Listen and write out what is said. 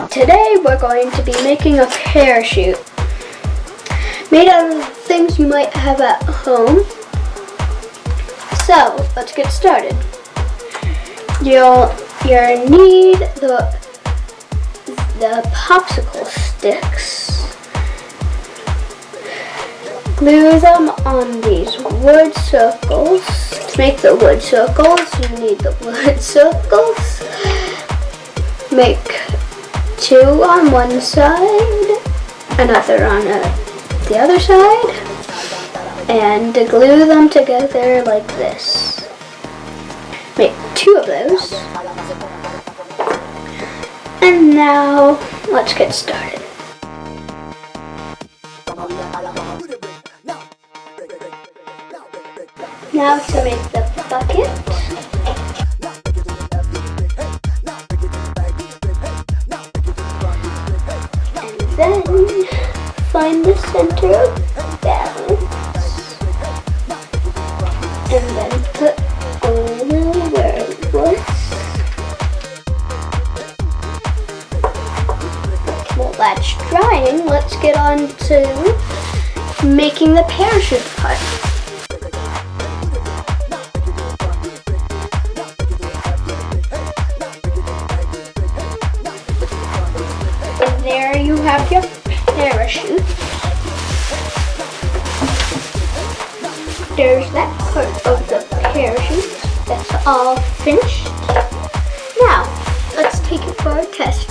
Today we're going to be making a parachute made out of things you might have at home. So let's get started. You'll need the popsicle sticks. Glue them on these wood circles. To make the wood circles, you need the wood circles. Make two on one side, another on the other side, and glue them together like this. Make two of those. And now, let's get started. Now to make the bucket. And then find the center of balance. And then put over where it was. While that's drying, let's get on to making the parachute part. There you have your parachute. There's that part of the parachute that's all finished. Now, let's take it for a test